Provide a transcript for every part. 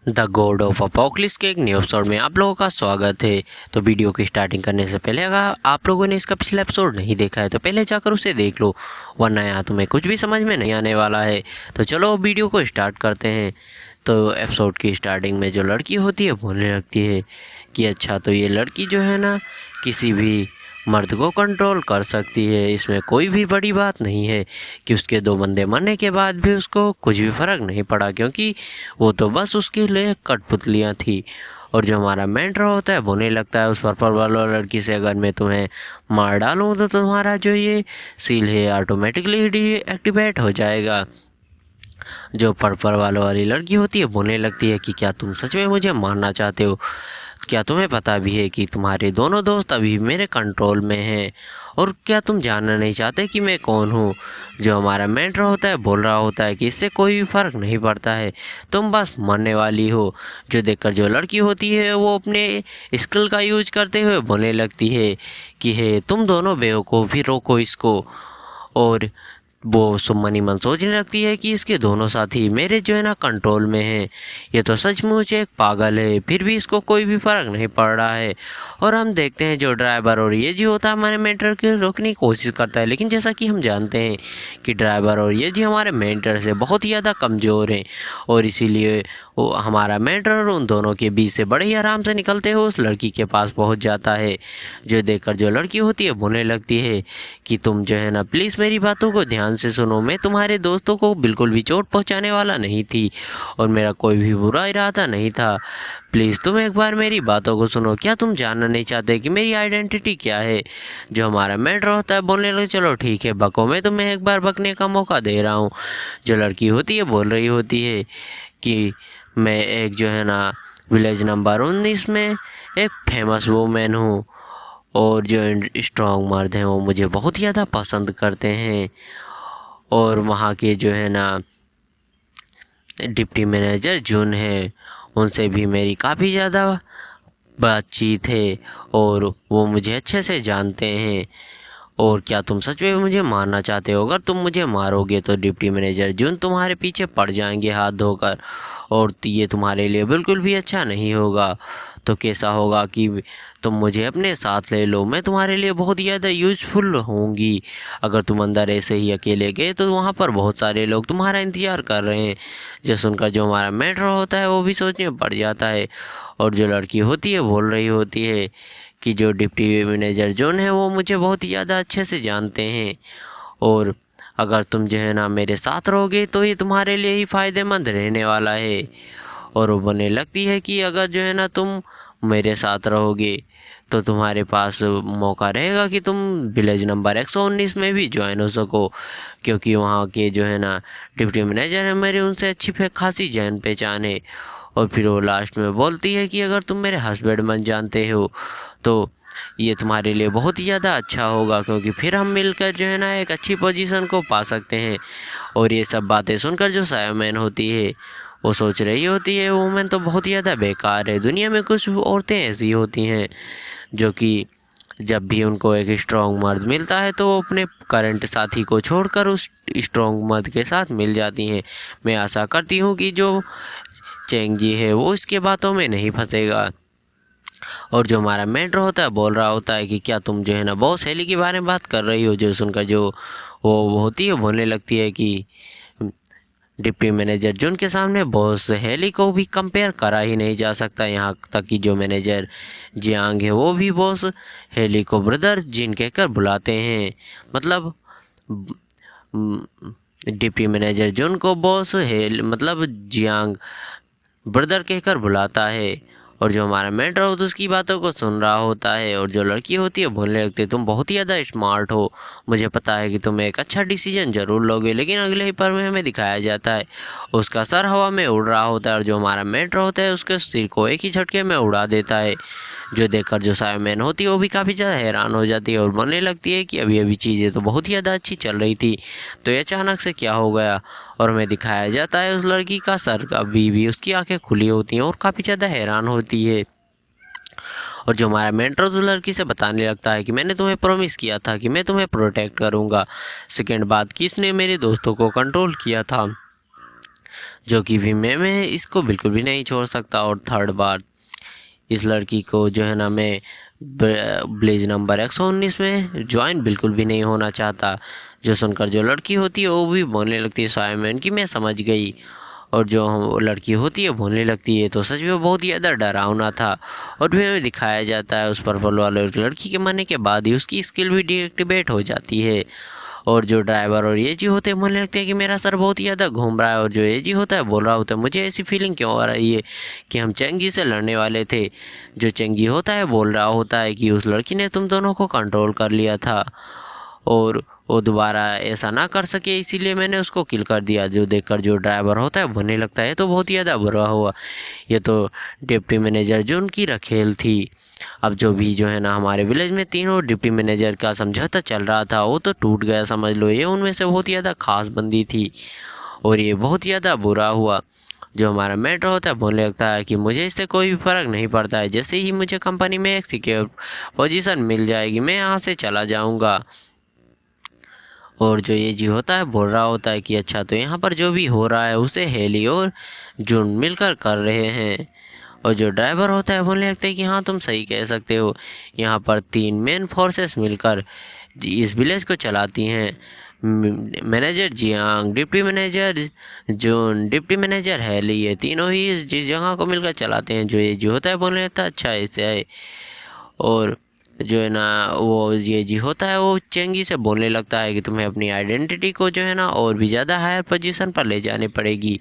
The God of apocalypse के एक new episode में आप लोगों का स्वागत है। तो वीडियो की स्टार्टिंग करने से पहले अगर आप लोगों ने इसका पिछला एपिसोड नहीं देखा है तो पहले जाकर उसे देख लो, वरना यहाँ तुम्हें कुछ भी समझ में नहीं आने वाला है। तो चलो वीडियो को स्टार्ट करते हैं। तो एपिसोड की स्टार्टिंग में जो लड़की होती है बोलने लगती है कि अच्छा, तो ये लड़की जो है ना किसी भी मर्द को कंट्रोल कर सकती है। इसमें कोई भी बड़ी बात नहीं है कि उसके 2 बंदे मरने के बाद भी उसको कुछ भी फ़र्क नहीं पड़ा, क्योंकि वो तो बस उसके लिए कठपुतलियाँ थी। और जो हमारा मेंटर होता है बोलने लगता है उस पर्पल वाला लड़की से, अगर मैं तुम्हें मार डालूँ तो तुम्हारा जो ये सील है ऑटोमेटिकली डीएक्टिवेट हो जाएगा। जो पर्पल वाली लड़की होती है बोलने लगती है कि क्या तुम सच में मुझे मारना चाहते हो? क्या तुम्हें पता भी है कि तुम्हारे दोनों दोस्त अभी मेरे कंट्रोल में हैं? और क्या तुम जानना नहीं चाहते कि मैं कौन हूँ? जो हमारा मेंटर होता है बोल रहा होता है कि इससे कोई भी फ़र्क नहीं पड़ता है, तुम बस मरने वाली हो। जो देखकर जो लड़की होती है वो अपने स्किल का यूज करते हुए बोलने लगती है कि हे तुम दोनों बेवकूफ़ ही, रोको इसको। और वो मन ही मन सोचने लगती है कि इसके दोनों साथी मेरे जो है ना कंट्रोल में हैं। ये तो सचमुच एक पागल है, फिर भी इसको कोई भी फ़र्क नहीं पड़ रहा है। और हम देखते हैं जो ड्राइवर और ये जी होता है हमारे मेंटर को रोकने की कोशिश करता है, लेकिन जैसा कि हम जानते हैं कि ड्राइवर और ये जी हमारे मेंटर से बहुत ही ज़्यादा कमज़ोर हैं, और इसीलिए वो हमारा मेंटर उन दोनों के बीच से बड़े ही आराम से निकलते हुए उस लड़की के पास पहुंच जाता है। जो देखकर जो लड़की होती है बोलने लगती है कि तुम जो है ना प्लीज़ मेरी बातों को ध्यान से सुनो, मैं तुम्हारे दोस्तों को बिल्कुल भी चोट पहुंचाने वाला नहीं थी और मेरा कोई भी बुरा इरादा नहीं था। प्लीज़ तुम एक बार मेरी बातों को सुनो। क्या तुम जानना नहीं चाहते कि मेरी आइडेंटिटी क्या है? जो हमारा मेंटर होता है बोलने लगे चलो ठीक है बको, मैं तुम्हें एक बार बकने का मौका दे रहा हूँ। जो लड़की होती है बोल रही होती है कि मैं एक जो है ना विलेज नंबर 19 में एक फेमस वूमेन हूँ, और जो स्ट्रॉन्ग मर्द हैं वो मुझे बहुत ज़्यादा पसंद करते हैं। और वहाँ के जो है ना डिप्टी मैनेजर जून है, उनसे भी मेरी काफ़ी ज़्यादा बातचीत है और वो मुझे अच्छे से जानते हैं। और क्या तुम सच में मुझे मारना चाहते हो? अगर तुम मुझे मारोगे तो डिप्टी मैनेजर जून तुम्हारे पीछे पड़ जाएंगे हाथ धोकर, और ये तुम्हारे लिए बिल्कुल भी अच्छा नहीं होगा। तो कैसा होगा कि तुम मुझे अपने साथ ले लो, मैं तुम्हारे लिए बहुत ज़्यादा यूज़फुल होंगी। अगर तुम अंदर ऐसे ही अकेले गए तो वहाँ पर बहुत सारे लोग तुम्हारा इंतज़ार कर रहे हैं। जो सुनकर जो हमारा मेंटर होता है वो भी सोचने में पड़ जाता है। और जो लड़की होती है बोल रही होती है कि जो डिप्टी मैनेजर जॉन है वो मुझे बहुत ही ज़्यादा अच्छे से जानते हैं, और अगर तुम जो है ना मेरे साथ रहोगे तो ये तुम्हारे लिए ही फ़ायदेमंद रहने वाला है। और वो बोलने लगती है कि अगर जो है ना तुम मेरे साथ रहोगे तो तुम्हारे पास मौका रहेगा कि तुम विलेज नंबर 119 में भी ज्वाइन हो सको, क्योंकि वहाँ के जो है ना डिप्टी मैनेजर है मेरे, उनसे अच्छी खासी जान पहचान है। और फिर वो लास्ट में बोलती है कि अगर तुम मेरे हस्बैंड बन जानते हो तो ये तुम्हारे लिए बहुत ही ज़्यादा अच्छा होगा, क्योंकि फिर हम मिलकर जो है ना एक अच्छी पोजीशन को पा सकते हैं। और ये सब बातें सुनकर जो सायमन होती है वो सोच रही होती है वुमेन तो बहुत ही ज़्यादा बेकार है। दुनिया में कुछ औरतें ऐसी होती हैं जो कि जब भी उनको एक स्ट्रॉन्ग मर्द मिलता है तो वो अपने करंट साथी को छोड़कर उस स्ट्रॉन्ग मर्द के साथ मिल जाती हैं। मैं आशा करती हूँ कि जो चेंग जी है वो इसके बातों में नहीं फंसेगा। और जो हमारा मेंटर होता है बोल रहा होता है कि क्या तुम जो है ना बॉस हेली के बारे में बात कर रही हो? जो सुनकर जो वो होती है बोलने लगती है कि डिप्टी मैनेजर जून के सामने बॉस हेली को भी कंपेयर करा ही नहीं जा सकता। यहाँ तक कि जो मैनेजर जियांग है वो भी बॉस हेली को ब्रदर जिन कहकर बुलाते हैं। मतलब डिप्टी मैनेजर जून को बॉस हेल मतलब जियांग ब्रदर कहकर बुलाता है। और जो हमारा मेंटर होता है उसकी बातों को सुन रहा होता है। और जो लड़की होती है बोलने लगती है तुम बहुत ही ज़्यादा स्मार्ट हो, मुझे पता है कि तुम एक अच्छा डिसीजन ज़रूर लोगे। लेकिन अगले ही पल में हमें दिखाया जाता है उसका सर हवा में उड़ रहा होता है, और जो हमारा मेंटर होता है उसके सिर को एक ही झटके में उड़ा देता है। जो देखकर जो सायमन होती है वो भी काफ़ी ज़्यादा हैरान हो जाती है और बोलने लगती है कि अभी अभी चीज़ें तो बहुत ही ज़्यादा अच्छी चल रही थी, तो ये अचानक से क्या हो गया? और हमें दिखाया जाता है उस लड़की का सर अभी भी उसकी आंखें खुली होती हैं और काफ़ी ज़्यादा हैरान होती है। और जो हमारा मेंटर उस लड़की से बताने लगता है कि मैंने तुम्हें प्रॉमिस किया था कि मैं तुम्हें प्रोटेक्ट करूंगा। सेकंड बाद किसने मेरे दोस्तों को कंट्रोल किया था? जो कि भी मैं इसको बिल्कुल भी नहीं छोड़ सकता। और थर्ड बार इस लड़की को जो है ना मैं ब्लेज नंबर 119 में ज्वाइन बिल्कुल भी नहीं होना चाहता। जो सुनकर जो लड़की होती है वो भी बोलने लगती है साइमन कि मैं समझ गई। और जो लड़की होती है बोलने लगती है तो सच में बहुत ही ज़्यादा डरावना था। और भी हमें दिखाया जाता है उस पर्पल वाले लड़की के मरने के बाद ही उसकी स्किल भी डीएक्टिवेट हो जाती है। और जो ड्राइवर और ये जी होते हैं मुझे लगता है कि मेरा सर बहुत ही ज़्यादा घूम रहा है। और जो ये जी होता है बोल रहा होता है मुझे ऐसी फीलिंग क्यों आ रही है कि हम चेंगी से लड़ने वाले थे। जो चेंगी होता है बोल रहा होता है कि उस लड़की ने तुम दोनों को कंट्रोल कर लिया था और वो दोबारा ऐसा ना कर सके इसीलिए मैंने उसको किल कर दिया। जो देखकर जो ड्राइवर होता है बोलने लगता है तो बहुत ही ज़्यादा बुरा हुआ, ये तो डिप्टी मैनेजर जो उनकी रखेल थी। अब जो भी जो है ना हमारे विलेज में तीनों डिप्टी मैनेजर का समझौता चल रहा था वो तो टूट गया समझ लो। ये उनमें से बहुत ही ज़्यादा खास बंदी थी और ये बहुत ही ज़्यादा बुरा हुआ। जो हमारा मेट्रो होता है बोलने लगता है कि मुझे इससे कोई भी फ़र्क नहीं पड़ता है, जैसे ही मुझे कंपनी में एक सिक्योर पोजीशन मिल जाएगी मैं यहाँ से चला जाऊँगा। और जो ये जी होता है बोल रहा होता है कि अच्छा तो यहाँ पर जो भी हो रहा है उसे हेली और जून मिलकर कर रहे हैं। और जो ड्राइवर होता है बोलने लगता है कि हाँ तुम सही कह सकते हो, यहाँ पर 3 मेन फोर्सेस मिलकर इस विलेज को चलाती हैं। मैनेजर जियांग, डिप्टी मैनेजर जून, डिप्टी मैनेजर हेली, ये तीनों ही इस जगह को मिलकर चलाते हैं। जो ये जी होता है बोलने लगता है अच्छा ऐसे है। और जो है ना वो ये जी होता है वो चेंगी से बोलने लगता है कि तुम्हें अपनी आइडेंटिटी को जो है ना और भी ज़्यादा हायर पोजीशन पर ले जानी पड़ेगी।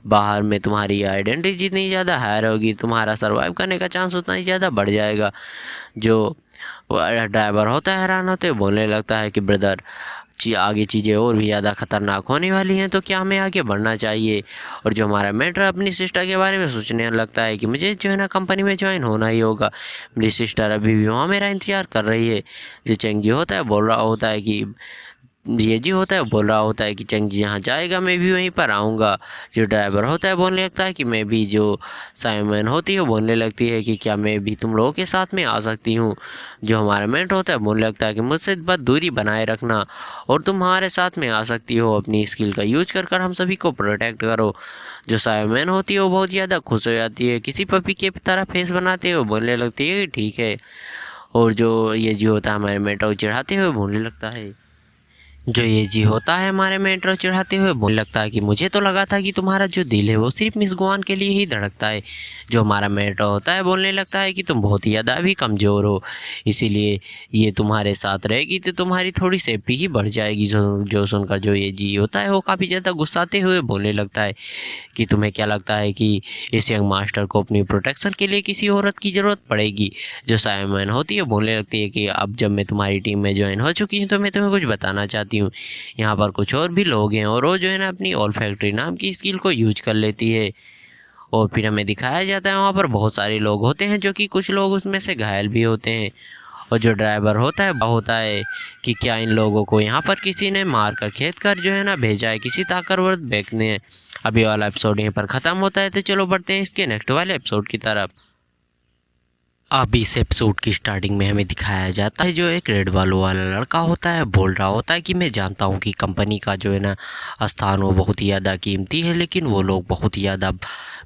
बाहर में तुम्हारी आइडेंटिटी जितनी ज़्यादा हायर होगी तुम्हारा सर्वाइव करने का चांस उतना ही ज़्यादा बढ़ जाएगा। जो ड्राइवर होता है हैरान होते बोलने लगता है कि ब्रदर आगे चीज़ें और भी ज़्यादा खतरनाक होने वाली हैं तो क्या हमें आगे बढ़ना चाहिए। और जो हमारा मेट्रो अपनी सिस्टर के बारे में सोचने लगता है कि मुझे जो है ना कंपनी में ज्वाइन होना ही होगा, मेरी सिस्टर अभी भी वहाँ मेरा इंतज़ार कर रही है। जो चेंगी होता है बोल रहा होता है कि ये जी होता है बोल रहा होता है कि चंगी जहाँ जाएगा मैं भी वहीं पर आऊँगा। जो ड्राइवर होता है बोलने लगता है कि मैं भी, जो साइमन होती है बोलने लगती है कि क्या मैं भी तुम लोगों के साथ में आ सकती हूँ। जो हमारा मेट होता है बोलने लगता है कि मुझसे बस दूरी बनाए रखना और तुम हमारे साथ में आ सकती हो, अपनी स्किल का यूज कर हम सभी को प्रोटेक्ट करो। जो साइमन होती है वो बहुत ज़्यादा खुश हो जाती है, किसी पपी के तरह फेस बनाते हुए बोलने लगती है कि ठीक है। और जो ये जी होता है हमारे मेट्रो चढ़ाते हुए बोलने लगता है, जो ये जी होता है हमारे मेट्रो चढ़ाते हुए बोलने लगता है कि मुझे तो लगा था कि तुम्हारा जो दिल है वो सिर्फ मिस गुआन के लिए ही धड़कता है। जो हमारा मेट्रो होता है बोलने लगता है कि तुम बहुत ही ज़्यादा भी कमज़ोर हो, इसीलिए ये तुम्हारे साथ रहेगी तो तुम्हारी थोड़ी सेफ्टी ही बढ़ जाएगी। जो सुनकर जो ये जी होता है वो काफ़ी ज़्यादा गुस्साते हुए बोलने लगता है कि तुम्हें क्या लगता है कि इस यंग मास्टर को अपनी प्रोटेक्शन के लिए किसी औरत की ज़रूरत पड़ेगी। जो साइमन होती है बोलने लगती है कि अब जब मैं तुम्हारी टीम में ज्वाइन हो चुकी हूँ तो मैं तुम्हें कुछ बताना चाहती हूँ। यहाँ पर कुछ और भी लोग हैं और वो जो है ना अपनी ऑल फैक्ट्री नाम की स्किल को यूज कर लेती है। और फिर हमें दिखाया जाता है वहाँ पर बहुत सारे लोग होते हैं जो कि कुछ लोग उसमें से घायल भी होते हैं। और जो ड्राइवर होता है कि क्या इन लोगों को यहाँ पर किसी ने मार कर खेत कर जो है ना भेजा है किसी ताकतवर व्यक्ति ने। अभी वाला एपिसोड यहीं पर ख़त्म होता है तो चलो बढ़ते हैं इसके नेक्स्ट वाले एपिसोड की तरफ। अब इस एपिसोड की स्टार्टिंग में हमें दिखाया जाता है जो एक रेड बालों वाला लड़का होता है बोल रहा होता है कि मैं जानता हूँ कि कंपनी का जो है ना स्थान वो बहुत ही ज़्यादा कीमती है, लेकिन वो लोग बहुत ही ज़्यादा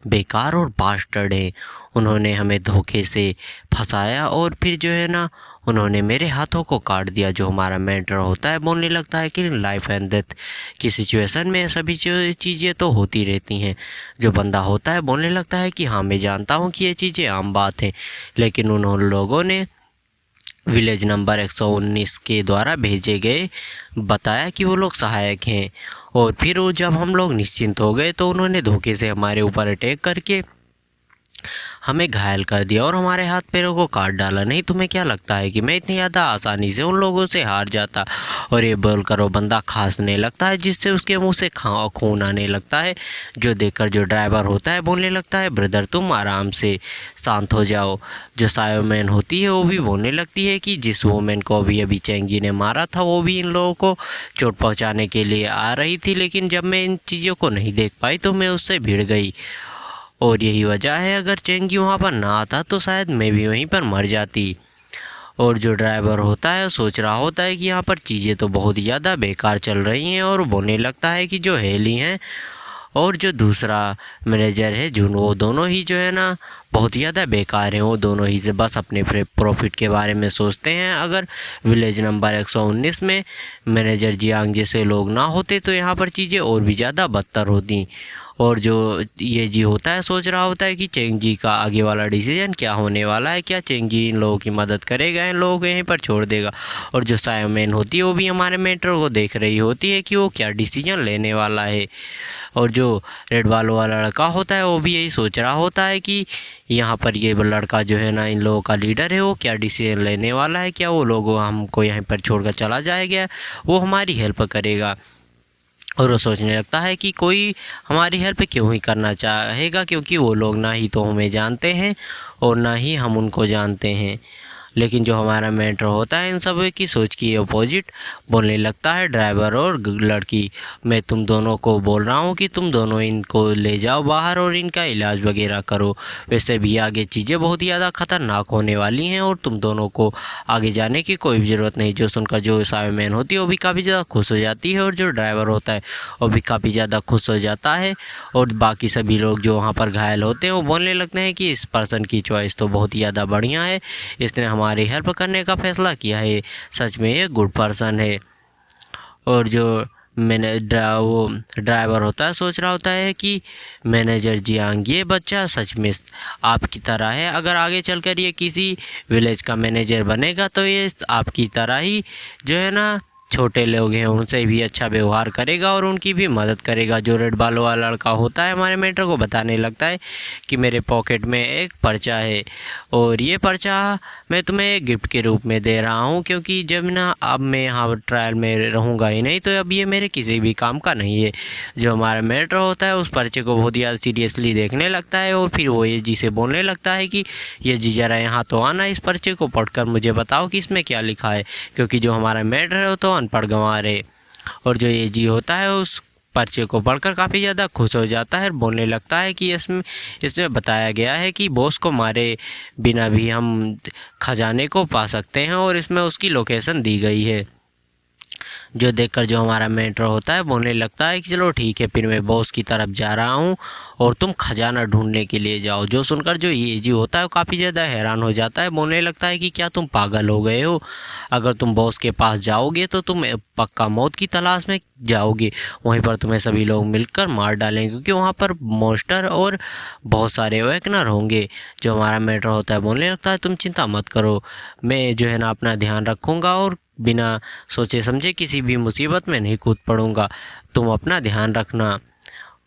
बेकार और बास्टर्ड हैं। उन्होंने हमें धोखे से फंसाया और फिर जो है ना उन्होंने मेरे हाथों को काट दिया। जो हमारा मेंटर होता है बोलने लगता है कि लाइफ एंड डेथ की सिचुएशन में सभी चीज़ें तो होती रहती हैं। जो बंदा होता है बोलने लगता है कि हाँ मैं जानता हूँ कि ये चीज़ें आम बात हैं, लेकिन उन लोगों ने विलेज नंबर 119 के द्वारा भेजे गए बताया कि वो लोग सहायक हैं। और फिर वो जब हम लोग निश्चिंत हो गए तो उन्होंने धोखे से हमारे ऊपर अटैक करके हमें घायल कर दिया और हमारे हाथ पैरों को काट डाला। नहीं तुम्हें क्या लगता है कि मैं इतनी ज़्यादा आसानी से उन लोगों से हार जाता। और ये बोलकर वो बंदा खांसने लगता है जिससे उसके मुंह से खून आने लगता है। जो देखकर जो ड्राइवर होता है बोलने लगता है ब्रदर तुम आराम से शांत हो जाओ। जो सायोमैन होती है वो भी बोलने लगती है कि जिस वोमेन को अभी चेंगी ने मारा था वो भी इन लोगों को चोट पहुँचाने के लिए आ रही थी, लेकिन जब मैं इन चीज़ों को नहीं देख पाई तो मैं उससे भिड़ गई। और यही वजह है अगर चेंगी वहाँ पर ना आता तो शायद मैं भी वहीं पर मर जाती। और जो ड्राइवर होता है सोच रहा होता है कि यहाँ पर चीज़ें तो बहुत ज़्यादा बेकार चल रही हैं और बोलने लगता है कि जो हेली हैं और जो दूसरा मैनेजर है जून, वो दोनों ही जो है ना बहुत ज़्यादा बेकार हैं। वो दोनों ही से बस अपने प्रॉफिट के बारे में सोचते हैं। अगर विलेज नंबर 119 में मैनेजर जियांग जैसे लोग ना होते तो यहाँ पर चीज़ें और भी ज़्यादा बदतर होती। और जो ये जी होता है सोच रहा होता है कि चेंग जी का आगे वाला डिसीजन क्या होने वाला है, क्या चेंग जी इन लोगों की मदद करेगा, इन लोगों को यहीं पर छोड़ देगा। और जो सायोमेन होती है वो भी हमारे मेंटर को देख रही होती है कि वो क्या डिसीजन लेने वाला है। और जो रेड बालों वाला लड़का होता है वो भी यही सोच रहा होता है कि यहाँ पर ये लड़का जो है ना इन लोगों का लीडर है, वो क्या डिसीजन लेने वाला है, क्या वो लोग हमको यहाँ पर छोड़कर चला जाएगा, वो हमारी हेल्प करेगा। और वो सोचने लगता है कि कोई हमारी हेल्प क्यों ही करना चाहेगा, क्योंकि वो लोग ना ही तो हमें जानते हैं और ना ही हम उनको जानते हैं। लेकिन जो हमारा मेंटर होता है इन सब की सोच की अपोजिट बोलने लगता है, ड्राइवर और लड़की, मैं तुम दोनों को बोल रहा हूँ कि तुम दोनों इनको ले जाओ बाहर और इनका इलाज वगैरह करो। वैसे भी आगे चीज़ें बहुत ही ज़्यादा ख़तरनाक होने वाली हैं और तुम दोनों को आगे जाने की कोई भी ज़रूरत नहीं। जो सुनकर जो सायोमेन होती है वो भी काफ़ी ज़्यादा खुश हो जाती है और जो ड्राइवर होता है वो भी काफ़ी ज़्यादा खुश हो जाता है। और बाकी सभी लोग जो वहाँ पर घायल होते हैं वो बोलने लगते हैं कि इस पर्सन की चॉइस तो बहुत ही ज़्यादा बढ़िया है, इसने हमारी हेल्प करने का फैसला किया है, सच में ये गुड पर्सन है। और जो वो ड्राइवर होता है सोच रहा होता है कि मैनेजर जियांग ये बच्चा सच में आपकी तरह है, अगर आगे चलकर ये किसी विलेज का मैनेजर बनेगा तो ये आपकी तरह ही जो है ना छोटे लोग हैं उनसे भी अच्छा व्यवहार करेगा और उनकी भी मदद करेगा। जो रेड बालों वाला लड़का होता है हमारे मेंटर को बताने लगता है कि मेरे पॉकेट में एक पर्चा है और ये पर्चा मैं तुम्हें एक गिफ्ट के रूप में दे रहा हूँ, क्योंकि जब ना अब मैं यहाँ ट्रायल में रहूँगा ही नहीं तो अब ये मेरे किसी भी काम का नहीं है। जो हमारा मेंटर होता है उस पर्चे को बहुत ज़्यादा सीरियसली देखने लगता है और फिर वो ये जी से बोलने लगता है कि ये जी ज़रा यहाँ तो आना, इस पर्चे को पढ़कर मुझे बताओ कि इसमें क्या लिखा है, क्योंकि जो हमारा मेंटर है वो तो अनपढ़ गंवार है। और जो ये जी होता है उस पर्चे को पढ़कर काफ़ी ज़्यादा खुश हो जाता है और बोलने लगता है कि इसमें बताया गया है कि बॉस को मारे बिना भी हम खजाने को पा सकते हैं और इसमें उसकी लोकेशन दी गई है। जो देखकर जो हमारा मेंटर होता है बोलने लगता है कि चलो ठीक है, फिर मैं बॉस की तरफ जा रहा हूँ और तुम खजाना ढूंढने के लिए जाओ। जो सुनकर जो ये जी होता है वो काफ़ी ज़्यादा हैरान हो जाता है, बोलने लगता है कि क्या तुम पागल हो गए हो, अगर तुम बॉस के पास जाओगे तो तुम पक्का मौत की तलाश में जाओगे, वहीं पर तुम्हें सभी लोग मिलकर मार डालेंगे क्योंकि वहाँ पर मॉन्स्टर और बहुत सारे वेकनर होंगे। जो हमारा मेंटर होता है बोलने लगता है तुम चिंता मत करो, मैं जो है ना अपना ध्यान रखूँगा और बिना सोचे समझे किसी भी मुसीबत में नहीं कूद पड़ूंगा, तुम अपना ध्यान रखना।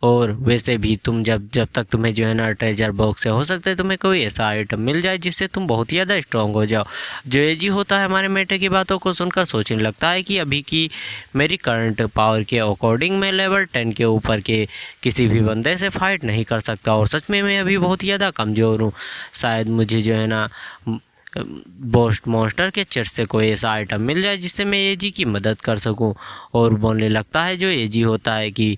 और वैसे भी तुम जब तक तुम्हें जो है ना ट्रेजर बॉक्स से हो सकता है तुम्हें कोई ऐसा आइटम मिल जाए जिससे तुम बहुत ही ज़्यादा स्ट्रॉन्ग हो जाओ। जो ये जी होता है हमारे मेंटर की बातों को सुनकर सोचने लगता है कि अभी की मेरी करंट पावर के अकॉर्डिंग मैं लेवल 10 के ऊपर के किसी भी बंदे से फाइट नहीं कर सकता और सच में मैं अभी बहुत ही ज़्यादा कमज़ोर हूँ। शायद मुझे जो है ना बोस्ट मॉन्स्टर के चेस्ट से कोई ऐसा आइटम मिल जाए जिससे मैं एजी की मदद कर सकूं। और बोलने लगता है जो एजी होता है कि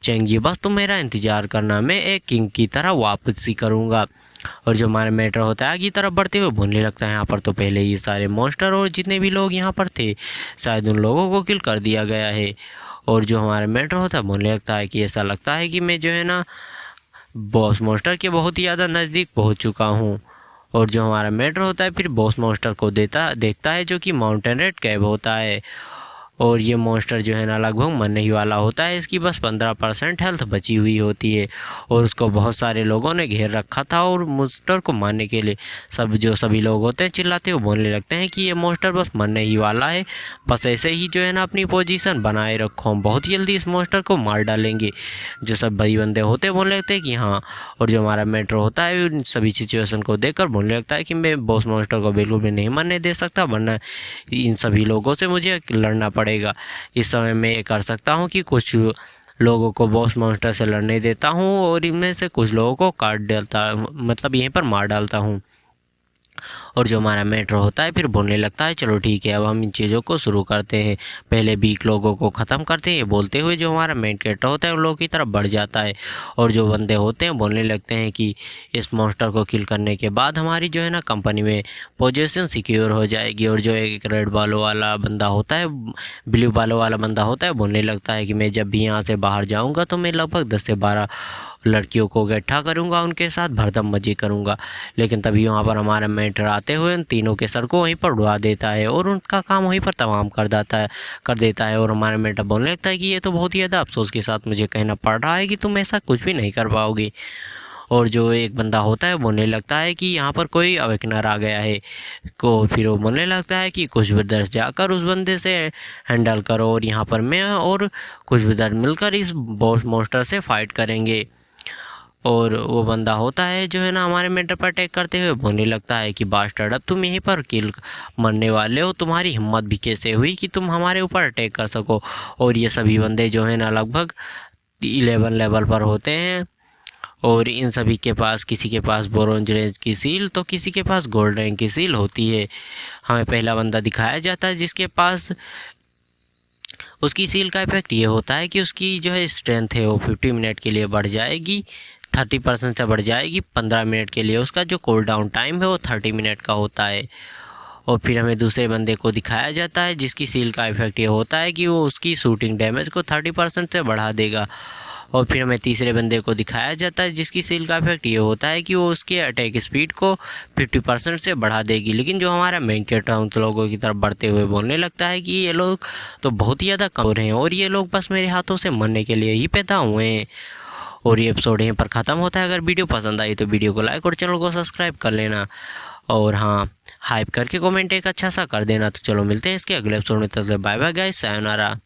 चेंग जी बस तुम मेरा इंतज़ार करना, मैं एक किंग की तरह वापसी करूंगा। और जो हमारा मेंटर होता है आगे तरफ बढ़ते हुए बोलने लगता है यहाँ पर तो पहले ही सारे मॉन्स्टर और जितने भी लोग यहाँ पर थे शायद उन लोगों को किल कर दिया गया है। और जो हमारा मेंटर होता है बोलने लगता है कि ऐसा लगता है कि मैं जो है ना बॉस मॉन्स्टर के बहुत ही ज़्यादा नज़दीक पहुँच चुका हूँ। और जो हमारा मेंटर होता है फिर बॉस मॉन्स्टर को देखता है जो कि माउंटेन रेड कैब होता है। और ये मॉन्स्टर जो है ना लगभग मरने ही वाला होता है, इसकी बस 15% हेल्थ बची हुई होती है और उसको बहुत सारे लोगों ने घेर रखा था। और मॉन्स्टर को मारने के लिए सभी लोग होते हैं चिल्लाते हुए बोलने लगते हैं कि ये मॉन्स्टर बस मरने ही वाला है, बस ऐसे ही जो है ना अपनी पोजीशन बनाए रखो, हम बहुत जल्दी इस मॉन्स्टर को मार डालेंगे। जो सब भाई बंदे होते हैं बोलने लगते हैं कि हाँ। और जो हमारा मेंटर होता है उन सभी सिचुएशन को देखकर बोलने लगता है कि मैं बॉस मॉन्स्टर को बिल्कुल भी नहीं मरने दे सकता, वरना इन सभी लोगों से मुझे लड़ना पड़ेगा। इस समय मैं ये कर सकता हूँ कि कुछ लोगों को बॉस मॉन्स्टर से लड़ने देता हूँ और इनमें से कुछ लोगों को काट डालता, मतलब यहीं पर मार डालता हूँ। और जो हमारा मेंटर होता है फिर बोलने लगता है चलो ठीक है अब हम इन चीज़ों को शुरू करते हैं, पहले वीक लोगों को ख़त्म करते हैं। बोलते हुए जो हमारा मेन कैरेक्टर होता है उन लोगों की तरफ बढ़ जाता है और जो बंदे होते हैं बोलने लगते हैं कि इस मॉन्स्टर को किल करने के बाद हमारी जो है ना कंपनी में पोजीशन सिक्योर हो जाएगी। और जो एक रेड बालों वाला बंदा होता है, ब्लू बालों वाला बंदा होता है, बोलने लगता है कि मैं जब भी यहाँ से बाहर जाऊँगा तो मैं लगभग 10 से 12 लड़कियों को इकट्ठा करूँगा, उनके साथ भरदम मजे करूँगा। लेकिन तभी वहाँ पर हमारा मेंटर आते हुए उन तीनों के सर को वहीं पर उड़वा देता है और उनका काम वहीं पर तमाम कर देता है। और हमारा मेंटर बोलने लगता है कि ये तो बहुत ही ज़्यादा अफसोस के साथ मुझे कहना पड़ रहा है कि तुम ऐसा कुछ भी नहीं कर पाओगी। और जो एक बंदा होता है बोलने लगता है कि यहाँ पर कोई अवेकनर आ गया है को, फिर वो बोलने लगता है कि कुछ ब्रदर्स जाकर उस बंदे से हैंडल करो और यहाँ पर मैं और कुछ ब्रदर मिलकर इस बॉस मॉन्स्टर से फाइट करेंगे। और वो बंदा होता है जो है ना हमारे मेंटर पर अटैक करते हुए बोलने लगता है कि बास्टर्ड अब तुम यहीं पर किल मरने वाले हो, तुम्हारी हिम्मत भी कैसे हुई कि तुम हमारे ऊपर अटैक कर सको। और ये सभी बंदे जो है ना लगभग 11 लेवल पर होते हैं और इन सभी के पास किसी के पास ब्रोंज रेंज की सील तो किसी के पास गोल्ड रैंक की सील होती है। हमें पहला बंदा दिखाया जाता है जिसके पास उसकी सील का इफेक्ट ये होता है कि उसकी जो है स्ट्रेंथ है वो 50 मिनट के लिए बढ़ जाएगी, 30% से बढ़ जाएगी 15 मिनट के लिए। उसका जो कूल डाउन टाइम है वो 30 मिनट का होता है। और फिर हमें दूसरे बंदे को दिखाया जाता है जिसकी सील का इफेक्ट ये होता है कि वो उसकी शूटिंग डैमेज को 30% से बढ़ा देगा। और फिर हमें तीसरे बंदे को दिखाया जाता है जिसकी सील का इफेक्ट ये होता है कि वो उसके अटैक स्पीड को 50% से बढ़ा देगी। लेकिन जो हमारा मेन कैरेक्टर उन लोगों की तरफ बढ़ते हुए बोलने लगता है कि ये लोग तो बहुत ही ज़्यादा कमज़ोर हैं और ये लोग बस मेरे हाथों से मरने के लिए ही पैदा हुए हैं। और ये एपिसोड यहीं पर ख़त्म होता है। अगर वीडियो पसंद आई तो वीडियो को लाइक और चैनल को सब्सक्राइब कर लेना और हाँ हाइप करके कमेंट एक अच्छा सा कर देना। तो चलो मिलते हैं इसके अगले एपिसोड में, तब तक बाय बाय गाइस, सायोनारा।